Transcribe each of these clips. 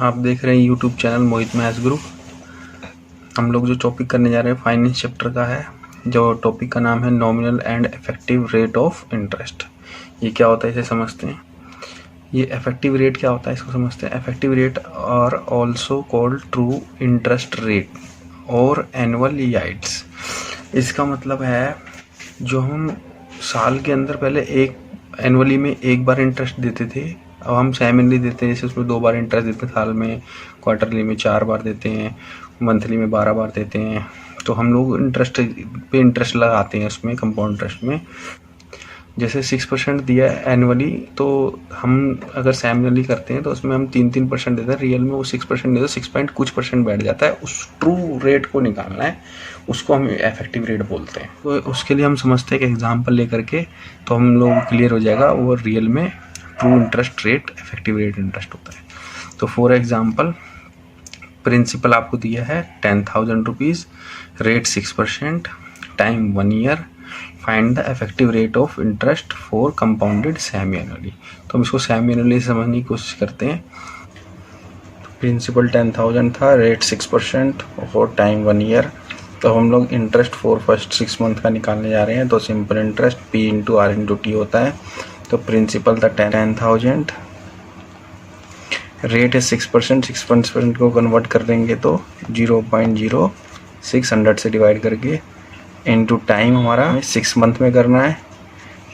आप देख रहे हैं यूट्यूब चैनल मोहित मैथ्स ग्रुप। हम लोग जो टॉपिक करने जा रहे हैं फाइनेंस चैप्टर का है, जो टॉपिक का नाम है nominal and effective rate of interest. ये क्या होता है इसे समझते हैं। ये इफेक्टिव रेट क्या होता है इसको समझते हैं। Effective rate are also called true interest rate और एनुअल यील्ड्स। इसका मतलब है जो हम साल के अंदर पहले एक एनुअली में एक बार इंटरेस्ट देते थे, अब हम सेमिनली देते हैं। जैसे उसमें 2 बार इंटरेस्ट देते हैं साल में, क्वार्टरली में 4 बार देते हैं, मंथली में 12 बार देते हैं। तो हम लोग इंटरेस्ट पे इंटरेस्ट लगाते हैं उसमें कंपाउंड इंटरेस्ट में। जैसे 6% दिया है एनुअली, तो हम अगर सेमिनली करते हैं तो उसमें हम 3% देते हैं। रियल में वो 6% देते, 6 पॉइंट कुछ परसेंट बैठ जाता है। उस ट्रू रेट को निकालना है, उसको हम इफेक्टिव रेट बोलते हैं। तो उसके लिए हम समझते हैं कि एग्जाम्पल लेकर के तो हम लोग क्लियर हो जाएगा वो रियल में true interest rate effective rate interest होता है। तो फॉर एग्जाम्पल प्रिंसिपल आपको दिया है 10,000 rupees, rate 6%, time 1 year, find the effective rate of interest for compounded semi annually. तो हम इसको सेमी एनुअली समझने की कोशिश करते हैं। तो प्रिंसिपल 10,000 था, रेट 6% और टाइम 1 ईयर। तो हम लोग इंटरेस्ट फॉर फर्स्ट 6 मंथ का निकालने जा रहे हैं। तो simple interest P into R into T होता है। तो प्रिंसिपल था 10,000, रेट है 6%, 6% को कन्वर्ट कर देंगे तो 0.06 से डिवाइड करके इनटू टाइम हमारा 6 मंथ में करना है।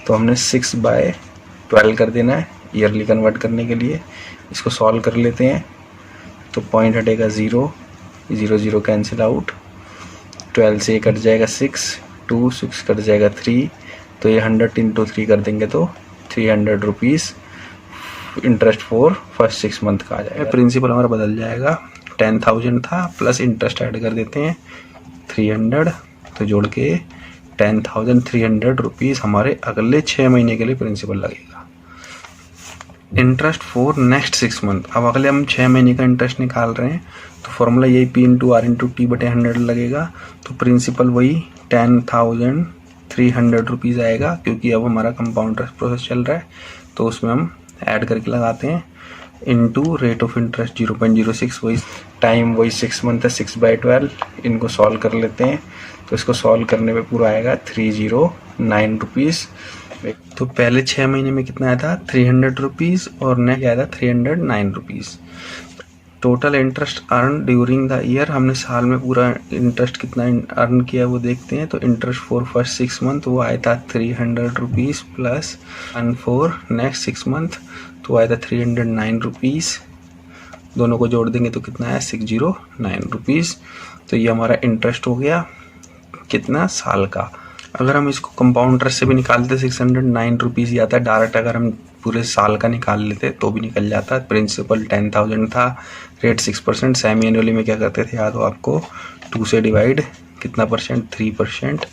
तो हमने 6/12 कर देना है ईयरली कन्वर्ट करने के लिए। इसको सॉल्व कर लेते हैं तो पॉइंट हटेगा 0, 0 0 कैंसिल आउट, 12 से कट जाएगा 6, 2 6 कट जाएगा 3। तो ये 100 इंटू 3 कर देंगे तो 300 rupees interest for first 6 month का आ जाएगा। प्रिंसिपल हमारा बदल जाएगा, 10,000 था प्लस इंटरेस्ट ऐड कर देते हैं 300, तो जोड़ के 10,300 रुपीज़ हमारे अगले 6 महीने के लिए प्रिंसिपल लगेगा। इंटरेस्ट फॉर नेक्स्ट 6 मंथ, अब अगले हम 6 महीने का इंटरेस्ट निकाल रहे हैं तो फॉर्मूला यही P into R into T बटे 100 लगेगा। तो प्रिंसिपल वही 10,300 रुपीज़ आएगा, क्योंकि अब हमारा कंपाउंड इंटरेस्ट प्रोसेस चल रहा है तो उसमें हम ऐड करके लगाते हैं इनटू रेट ऑफ इंटरेस्ट 0.06, वही टाइम वही 6 मंथ है, 6/12। इनको सॉल्व कर लेते हैं तो इसको सॉल्व करने पे पूरा आएगा 309 रुपीज़। तो पहले 6 महीने में कितना आया था 300 रुपीज़ और नेक्स्ट आया था 309 rupees. Total interest earn during the year, हमने साल में पूरा इंटरेस्ट कितना अर्न किया वो देखते हैं। तो इंटरेस्ट फॉर फर्स्ट 6 मंथ वो आया था 300 rupees plus earn for next 6 month तो आया था 309 रुपीज़। दोनों को जोड़ देंगे तो कितना है 609 रुपीज़। तो ये हमारा इंटरेस्ट हो गया कितना साल का। अगर हम इसको कंपाउंड इंटरेस्ट से भी निकालते 609 रुपीज़ ही आता है डायरेक्ट। अगर हम पूरे साल का निकाल लेते तो भी निकल जाता। प्रिंसिपल 10,000 था, रेट 6%, सेमी एनुअली में क्या करते थे याद हो आपको, 2 से डिवाइड कितना परसेंट 3%,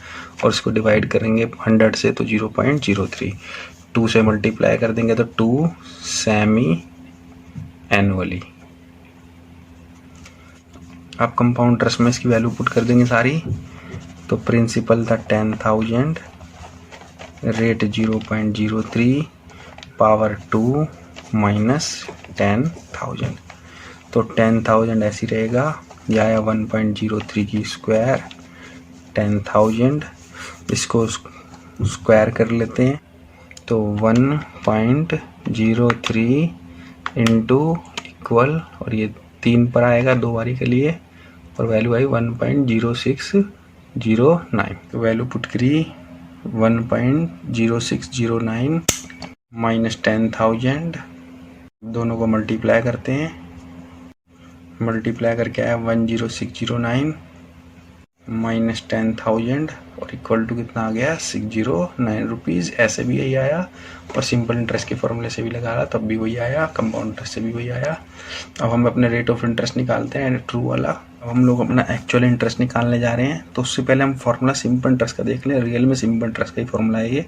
और इसको डिवाइड करेंगे 100 से तो 0.03, 2 से मल्टीप्लाई कर देंगे तो 2 सेमी एनुअली। आप कंपाउंड इंटरेस्ट में इसकी वैल्यू पुट कर देंगे सारी। तो प्रिंसिपल था 10,000, रेट 0.03 पावर 2 माइनस 10,000। तो 10,000 ऐसी रहेगा, या 1.03 की स्क्वायर 10,000, इसको स्क्वायर कर लेते हैं तो 1.03 इंटू इक्वल, और ये 3 पर आएगा 2 बारी के लिए, और वैल्यू आई 1.0609। तो वैल्यू पुट करी 1.0609 माइनस 10,000, दोनों को मल्टीप्लाई करते हैं। मल्टीप्लाई करके आया 10609 माइनस 10,000 और इक्वल टू कितना आ गया 609 रुपीज़। ऐसे भी यही आया, और सिंपल इंटरेस्ट के फॉर्मूले से भी लगा रहा तब भी वही आया, कंपाउंड इंटरेस्ट से भी वही आया। अब हम अपने रेट ऑफ इंटरेस्ट निकालते हैं ट्रू वाला। अब हम लोग अपना एक्चुअल इंटरेस्ट निकालने जा रहे हैं, तो उससे पहले हम फॉर्मूला सिंपल इंटरेस्ट का देख लें। रियल में सिंपल इंटरेस्ट का ही फॉर्मूला है ये,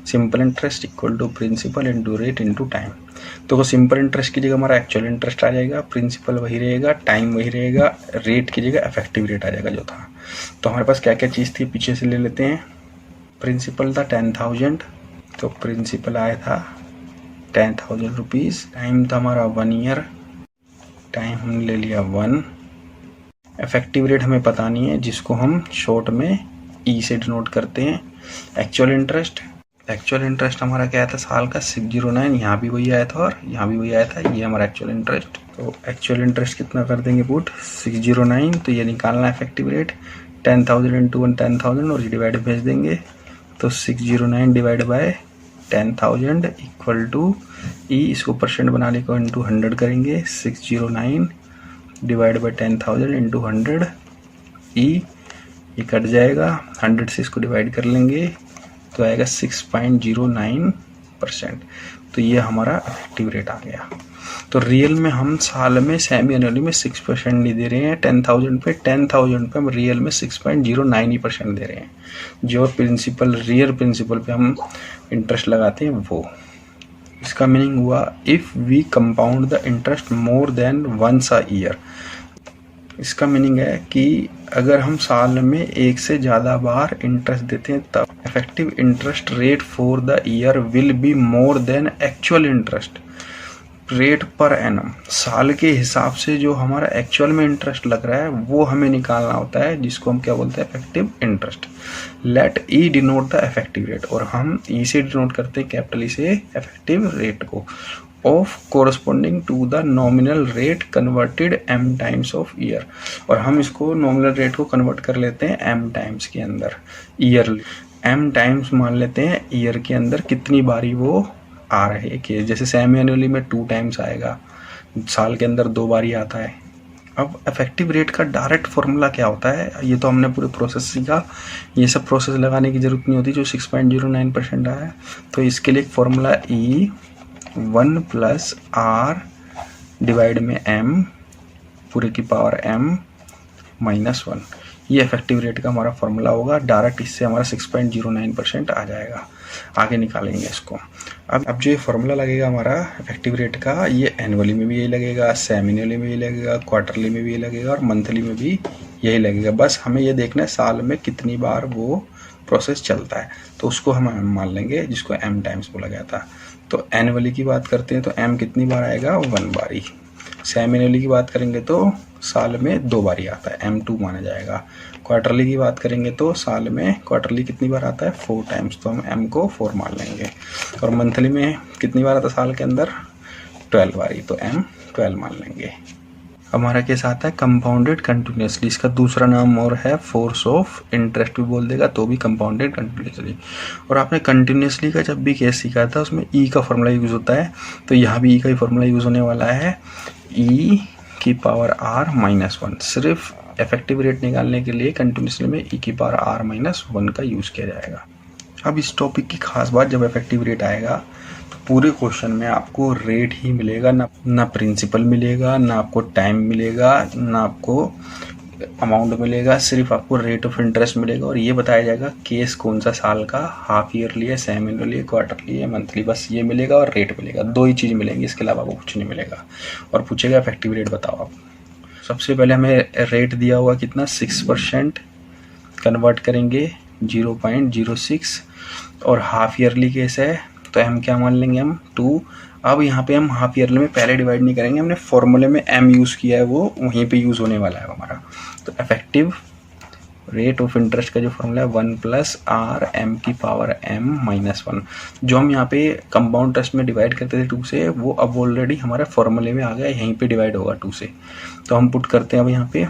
simple interest equal to principal into rate into time. तो सिंपल इंटरेस्ट की जगह हमारा एक्चुअल इंटरेस्ट आ जाएगा, प्रिंसिपल वही रहेगा, टाइम वही रहेगा, रेट की जगह इफेक्टिव रेट आ जाएगा जो था। तो हमारे पास क्या क्या चीज़ थी पीछे से ले लेते हैं। प्रिंसिपल था 10,000, तो प्रिंसिपल आया था 10,000 रुपीज़। टाइम था हमारा 1 ईयर, टाइम हमने ले लिया 1। इफेक्टिव रेट हमें पता नहीं है, जिसको हम शॉर्ट में ई से डिनोट करते हैं। एक्चुअल इंटरेस्ट हमारा क्या आया था साल का 609, यहाँ भी वही आया था और यहाँ भी वही आया था, ये हमारा एक्चुअल इंटरेस्ट। तो एक्चुअल इंटरेस्ट कितना कर देंगे पुट 609, तो ये निकालना है इफेक्टिव रेट 10,000 इंटू 10,000 और ये डिवाइड भेज देंगे। तो 609 डिवाइड बाय 10,000 इक्वल टू ई, इसको परसेंट बनाने को इंटू 100 करेंगे। 609 डिवाइड बाई 10,000 इंटू 100 ई, ये कट जाएगा, 100 से इसको डिवाइड कर लेंगे तो आएगा 6.09%। तो ये हमारा इफेक्टिव रेट आ गया। तो रियल में हम साल में सेमी एनुअली में 6% नहीं दे रहे हैं 10,000 पे, 10,000 पे हम रियल में 6.09% दे रहे हैं। जो प्रिंसिपल रियल प्रिंसिपल पे हम इंटरेस्ट लगाते हैं वो। इसका मीनिंग हुआ if we compound the interest more than once a year. इसका मीनिंग है कि अगर हम साल में एक से ज़्यादा बार इंटरेस्ट देते हैं तब effective interest rate for the year will be more than actual interest rate per annum. साल के हिसाब से जो हमारा एक्चुअल में इंटरेस्ट लग रहा है वो हमें निकालना होता है, जिसको हम क्या बोलते हैं effective interest. Let E denote the effective rate, और हम ई से डिनोट करते हैं कैपिटल ई से इफेक्टिव रेट को, of corresponding to the nominal rate converted M times of year. और हम इसको नॉमिनल रेट को कन्वर्ट कर लेते हैं एम टाइम्स के अंदर, ईयरली एम टाइम्स मान लेते हैं ईयर के अंदर कितनी बारी वो आ रहे कि जैसे सेमी एनुअली में 2 टाइम्स आएगा, साल के अंदर 2 बारी आता है। अब इफेक्टिव रेट का डायरेक्ट फॉर्मूला क्या होता है, ये तो हमने पूरे प्रोसेस सीखा, ये सब प्रोसेस लगाने की जरूरत नहीं होती जो 6.09% आया है। तो इसके लिए एक formula E 1 plus R divide में एम पूरे की पावर m माइनस 1, ये इफेक्टिव रेट का हमारा फॉर्मूला होगा। डायरेक्ट इससे हमारा 6.09% आ जाएगा। आगे निकालेंगे इसको। अब जो ये फॉर्मूला लगेगा हमारा इफेक्टिव रेट का, ये एनुअली में भी यही लगेगा, सेमी एनुअली में भी लगेगा, क्वार्टरली में भी यही लगेगा और मंथली में भी यही लगेगा। बस हमें ये देखना है साल में कितनी बार वो प्रोसेस चलता है, तो उसको हम मान लेंगे जिसको m टाइम्स बोला गया था। तो एनुअली की बात करते हैं तो m कितनी बार आएगा 1 बारी। सेमी एनुअली की बात करेंगे तो साल में 2 बारी आता है, m2 माना जाएगा। क्वार्टरली की बात करेंगे तो साल में क्वार्टरली कितनी बार आता है 4 टाइम्स, तो हम m को 4 मान लेंगे। और मंथली में कितनी बार आता है साल के अंदर 12 बारी, तो m 12 मान लेंगे। हमारा केस आता है कंपाउंडेड कंटिन्यूसली, इसका दूसरा नाम और है फोर्स ऑफ इंटरेस्ट भी बोल देगा तो भी कंपाउंडेड कंटिन्यूसली। और आपने कंटिन्यूसली का जब भी केस सीखा था उसमें ई का फॉर्मूला यूज़ होता है, तो यहाँ भी ई का ही फॉर्मूला यूज़ होने वाला है, ई की पावर r माइनस 1। सिर्फ इफेक्टिव रेट निकालने के लिए कंटिन्यूसली में ई की पावर r माइनस 1 का यूज़ किया जाएगा। अब इस टॉपिक की खास बात, जब इफेक्टिव रेट आएगा तो पूरे क्वेश्चन में आपको रेट ही मिलेगा, ना प्रिंसिपल मिलेगा, ना आपको टाइम मिलेगा, ना आपको अमाउंट मिलेगा, सिर्फ आपको रेट ऑफ इंटरेस्ट मिलेगा। और ये बताया जाएगा केस कौन सा साल का, हाफ ईयरली है, सेमी एनुअली है, क्वार्टरली है, मंथली, बस ये मिलेगा और रेट मिलेगा। 2 ही चीज़ मिलेंगी, इसके अलावा आपको कुछ नहीं मिलेगा। और पूछेगा इफेक्टिव रेट बताओ आप। सबसे पहले हमें रेट दिया हुआ कितना 6%, कन्वर्ट करेंगे 0.06, और हाफ ईयरली केस है तो हम क्या मान लेंगे हम 2। अब यहाँ पे हम हाफ ईयरली में पहले डिवाइड नहीं करेंगे, हमने फॉर्मूले में m यूज़ किया है वो वहीं पे यूज़ होने वाला है हमारा। तो इफेक्टिव रेट ऑफ इंटरेस्ट का जो फॉर्मूला है 1 प्लस आर m की पावर m माइनस 1, जो हम यहाँ पे कंपाउंड इंटरेस्ट में डिवाइड करते थे 2 से, वो अब ऑलरेडी हमारे फॉर्मूले में आ गया, यहीं पे डिवाइड होगा 2 से। तो हम पुट करते हैं अब यहाँ पे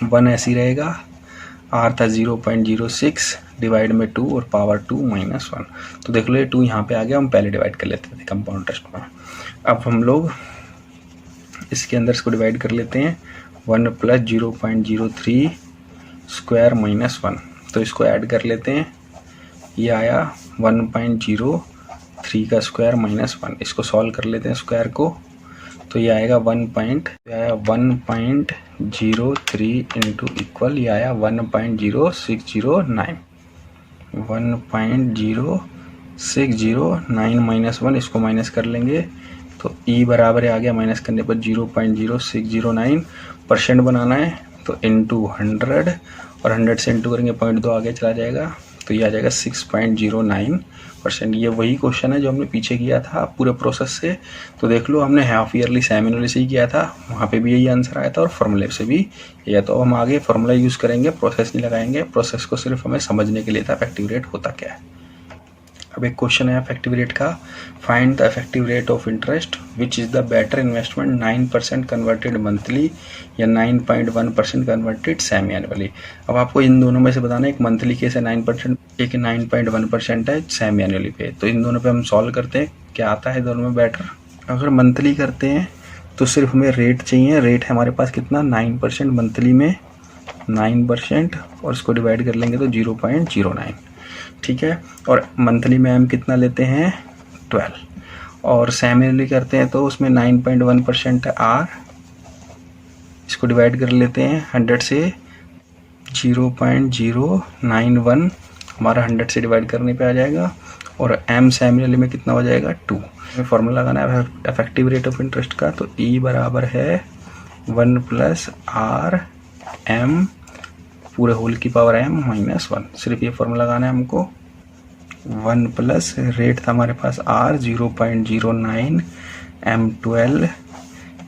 1 ऐसे ही रहेगा, r था 0.06 डिवाइड में 2 और पावर 2 माइनस 1। तो देख लो ये 2 यहाँ पे आ गया, हम पहले डिवाइड कर लेते थे कंपाउंड इंटरेस्ट में। अब हम लोग इसके अंदर इसको डिवाइड कर लेते हैं 1 प्लस 0.03 स्क्वायर माइनस 1, तो इसको ऐड कर लेते हैं, ये आया 1.03 का स्क्वायर माइनस 1। इसको सॉल्व कर लेते हैं स्क्वायर को, तो ये आएगा 1.03 इंटू इक्वल, ये आया 1.0609, 1.0609 माइनस 1, इसको माइनस कर लेंगे तो ई बराबर आ गया, माइनस करने पर 0.0609। % बनाना है तो इंटू 100, और 100 से इंटू करेंगे 0.2 आगे चला जाएगा, तो ये आ जाएगा 6.09%। ये वही क्वेश्चन है जो हमने पीछे किया था पूरे प्रोसेस से। तो देख लो, हमने हाफ ईयरली सेमी एनुअली से ही किया था, वहाँ पे भी यही आंसर आया था और फॉर्मूले से भी यही। तो हम आगे फॉर्मूला यूज़ करेंगे, प्रोसेस नहीं लगाएंगे। प्रोसेस को सिर्फ हमें समझने के लिए था इफेक्टिव रेट होता क्या है। अब एक क्वेश्चन है इफेक्टिव रेट का, find the effective rate of interest which is the better investment 9% converted monthly या 9.1% कन्वर्टेड सेमी एनुअली। अब आपको इन दोनों में से बताना है, एक मंथली केस है 9%, एक 9.1% है सेमी एनुअली पे। तो इन दोनों पे हम सॉल्व करते हैं, क्या आता है दोनों में बेटर। अगर मंथली करते हैं तो सिर्फ हमें रेट चाहिए। रेट है हमारे पास कितना, 9%, मंथली में 9%, और इसको डिवाइड कर लेंगे तो 0.09, ठीक है। और मंथली में हम कितना लेते हैं, 12, और सेमी एनुअली करते हैं तो उसमें 9.1% है आर, इसको डिवाइड कर लेते हैं 100 से, 0.091 हमारा 100 से डिवाइड करने पे आ जाएगा, और एम सेमी एनुअली में कितना हो जाएगा, 2। हमें फॉर्मूला लगाना है इफेक्टिव रेट ऑफ इंटरेस्ट का, तो ई बराबर है 1 + RM पूरे होल की पावर m -1। सिर्फ ये फॉर्मूला लगाना है हमको। 1 प्लस रेट था हमारे पास r 0.09 m12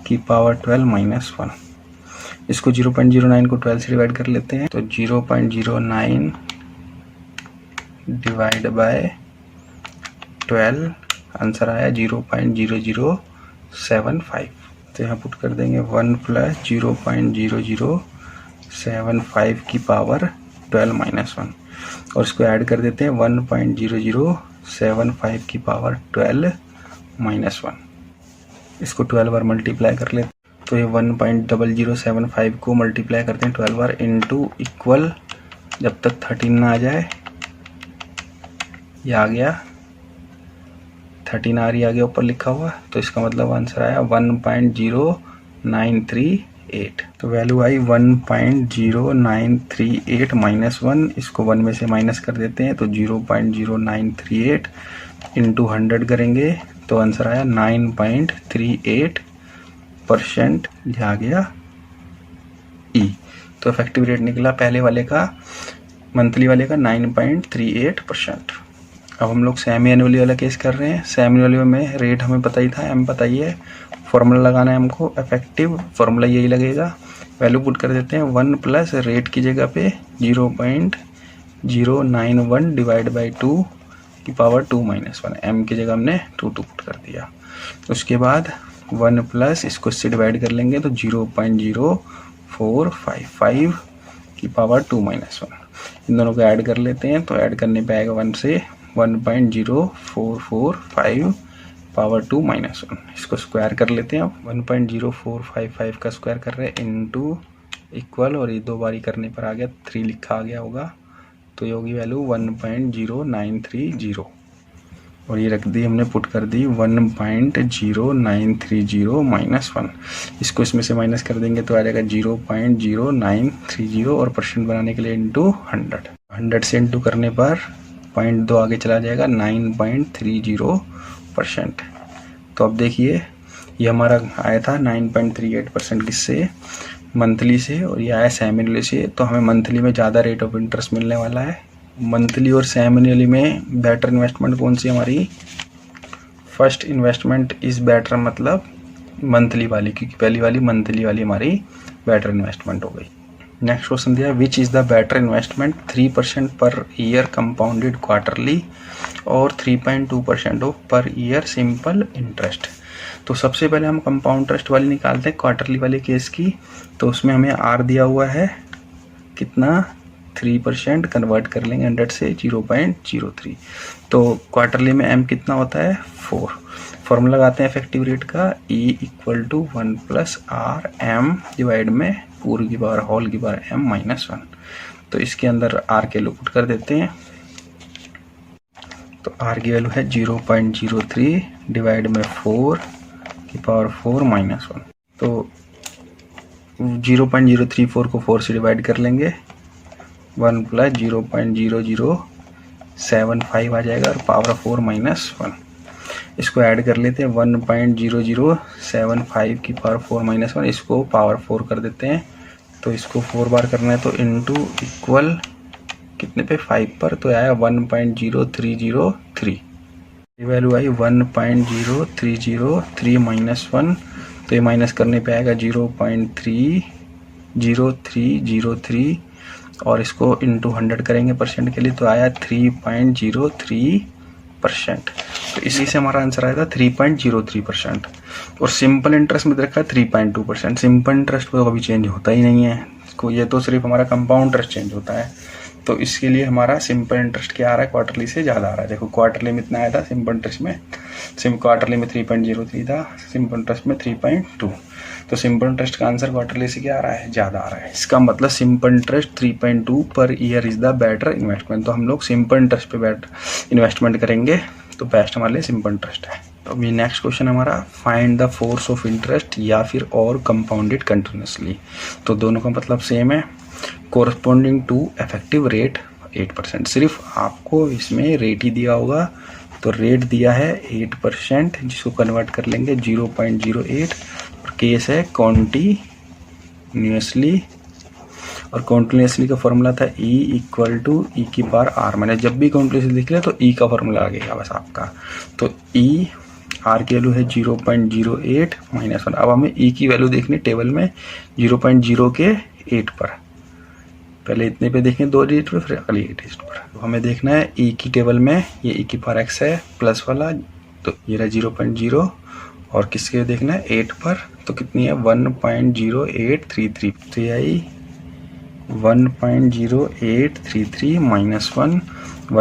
की पावर 12 -1। इसको 0.09 को 12 से डिवाइड कर लेते हैं, तो 0.09 डिवाइड बाय 12 आंसर आया 0.0075। तो यहाँ पुट कर देंगे 1 + 0.0075 की पावर 12 -1, और इसको ऐड कर देते हैं 1.0075 की पावर 12 -1। इसको 12 बार मल्टीप्लाई कर लेते हैं, तो ये 1.0075 को मल्टीप्लाई करते हैं 12 बार इनटू इक्वल, जब तक 13 ना आ जाए। ये आ गया 13 आ गया ऊपर लिखा हुआ, तो इसका मतलब आंसर आया 1.0938। तो वैल्यू आई 1.0938 -1, इसको 1 में से माइनस कर देते हैं, तो 0.0938 इंटू 100 करेंगे तो आंसर आया 9.38%। ये आ गया ई। तो इफेक्टिव रेट निकला पहले वाले का, मंथली वाले का 9.38%। अब हम लोग सेमी एनुअली वाला केस कर रहे हैं। सेमी एनुअली में रेट हमें पता ही था, एम पता ही है, फॉर्मूला लगाना है हमको इफेक्टिव, फॉर्मूला यही लगेगा। वैल्यू पुट कर देते हैं 1 प्लस रेट की जगह पे 0.091 डिवाइड बाई 2 की पावर 2 -1। एम की जगह हमने 2 पुट कर दिया। उसके बाद 1 प्लस इसको इससे डिवाइड कर लेंगे तो 0.0455 की पावर 2 -1। इन दोनों को ऐड कर लेते हैं, तो ऐड करने पे आएगा 1 से 1.0445 पावर 2 -1। इसको स्क्वायर कर लेते हैं। 1.0455 का स्क्वायर कर रहे हैं इनटू इक्वल, और ये 2 बारी करने पर आ गया 3 लिखा आ गया होगा, तो ये होगी वैल्यू 1.0930, और ये रख दी हमने, पुट कर दी 1.0930 -1। इसको इसमें से माइनस कर देंगे तो आ जाएगा 0.0930, और परसेंट बनाने के लिए इंटू 100 से इंटू करने पर 0.2 आगे चला जाएगा 9.30%। तो अब देखिए ये हमारा आया था 9.38% किससे, मंथली से, और ये आया सेमी एनुअली से। तो हमें मंथली में ज़्यादा रेट ऑफ इंटरेस्ट मिलने वाला है। मंथली और सेमी एनुअली में बेटर इन्वेस्टमेंट कौन सी हमारी, फर्स्ट इन्वेस्टमेंट इज़ बेटर, मतलब मंथली वाली, क्योंकि पहली वाली मंथली वाली हमारी बेटर इन्वेस्टमेंट हो गई। नेक्स्ट क्वेश्चन दिया, which is the better investment 3% per year compounded quarterly और 3.2% of per year simple interest. तो सबसे पहले हम कंपाउंड इंटरेस्ट वाली निकालते हैं, क्वार्टरली वाले केस की। तो उसमें हमें आर दिया हुआ है कितना, 3%, कन्वर्ट कर लेंगे 100 से 0.03। तो क्वार्टरली में एम कितना होता है, 4। फॉर्मूला लगाते हैं इफेक्टिव रेट का, E equal to 1 + RM divide में पूरी की पावर होल की पावर m -1। तो इसके अंदर r के वैल्यू पुट कर देते हैं, तो r की वैल्यू है 0.03 डिवाइड में 4 की पावर 4 -1। तो 0.034 को 4 से डिवाइड कर लेंगे, 1 + 0.0075 आ जाएगा, और पावर 4 -1। इसको ऐड कर लेते हैं, 1.0075 की पावर 4 -1, इसको पावर 4 कर देते हैं। तो इसको 4 बार करना है, तो इनटू इक्वल कितने पे 5 पर, तो आया 1.0303। ये वैल्यू आई 1.0303 माइनस 1, तो ये माइनस करने पे आएगा 0.30303 और इसको इंटू 100 करेंगे परसेंट के लिए तो आया 3.03%। तो इसी से हमारा आंसर आया था 3.03%। और सिंपल इंटरेस्ट में रखा है 3.2%। सिंपल इंटरेस्ट तो कभी चेंज होता ही नहीं है, इसको ये तो सिर्फ हमारा कंपाउंड इंटरेस्ट चेंज होता है। तो इसके लिए हमारा सिंपल इंटरेस्ट क्या आ रहा है, क्वार्टरली से ज़्यादा आ रहा है। देखो क्वार्टरली में इतना आया था सिंपल इंटरेस्ट में, क्वार्टरली में 3.03 था, सिंपल इंटरेस्ट में 3.2। तो सिंपल इंटरेस्ट का आंसर क्वार्टरली से क्या आ रहा है, ज़्यादा आ रहा है। इसका मतलब simple interest 3.2 per year is the better investment. तो हम लोग सिंपल इंटरेस्ट पे बेटर इन्वेस्टमेंट करेंगे तो बेस्ट हमारे लिए सिंपल इंटरेस्ट है। तो अभी नेक्स्ट क्वेश्चन हमारा find the force of interest या फिर और कंपाउंडेड कंटिन्यूसली। तो दोनों का मतलब सेम है, कोरस्पॉन्डिंग टू इफेक्टिव रेट 8%। सिर्फ आपको इसमें रेट ही दिया होगा, तो रेट दिया है 8%, जिसको कन्वर्ट कर लेंगे 0.08। और केस है कॉन्टिन्यूसली, और कॉन्टिन्यूसली का फॉर्मूला था E इक्वल टू E की पावर R। मैंने जब भी कॉन्टिन्यूसली लिख लिया तो E का फॉर्मूला आ गया बस आपका। तो E R की वैल्यू है 0.08 माइनस 1। अब हमें E की वैल्यू देखनी टेबल में 0.08 पर, पहले इतने पे देखें 2 डिजिट पे, फिर अगली 8 डिजिट पर। तो हमें देखना है E की टेबल में ये E की पावर x है प्लस वाला, तो ये रहा 0.0, और किसके देखना है 8 पर, तो कितनी है 1.0833। तो ये आई 1.0833 माइनस 1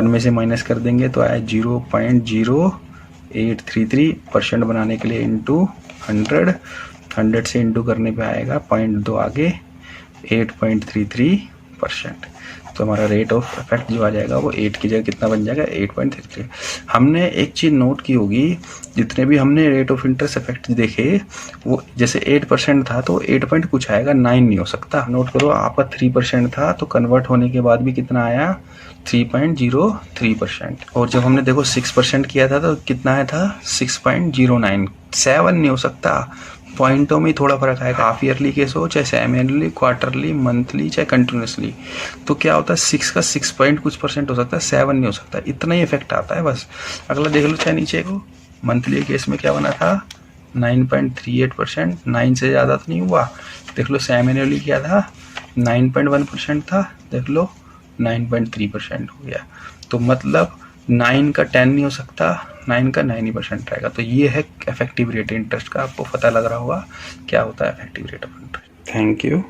में से माइनस कर देंगे तो आया 0.0833% बनाने के लिए इंटू 100 से इंटू करने पे आएगा 0.2 आगे 8.33%। तो हमारा रेट ऑफ इफेक्ट जो आ जाएगा वो 8 की जगह कितना बन जाएगा 8.33। हमने एक चीज़ नोट की होगी, जितने भी हमने रेट ऑफ इंटरेस्ट इफेक्ट देखे वो जैसे 8% था तो 8 पॉइंट कुछ आएगा, 9 नहीं हो सकता। नोट करो आपका 3% था तो कन्वर्ट होने के बाद भी कितना आया 3.03%। और जब हमने देखो 6% किया था तो कितना आया था 6.09। 7 नहीं हो सकता, पॉइंटों में थोड़ा फर्क आएगा। हाफ ईयरली केस हो चाहे सेमी ईयरली, क्वार्टरली, मंथली, चाहे कंटिन्यूसली, तो क्या होता है 6 का 6 पॉइंट कुछ परसेंट हो सकता है, 7 नहीं हो सकता। इतना ही इफेक्ट आता है बस। अगला देख लो चाहे नीचे को, मंथली केस में क्या बना था 9.38%, 9 से ज़्यादा तो नहीं हुआ। देख लो सेमी ईयरली क्या था 9.1% था, देख लो 9.3% हो गया। तो मतलब 9 का 10 नहीं हो सकता, 9 का 9% रहेगा। तो ये है इफेक्टिव रेट इंटरेस्ट का। आपको पता लग रहा होगा क्या होता है effective rate of interest. Thank you.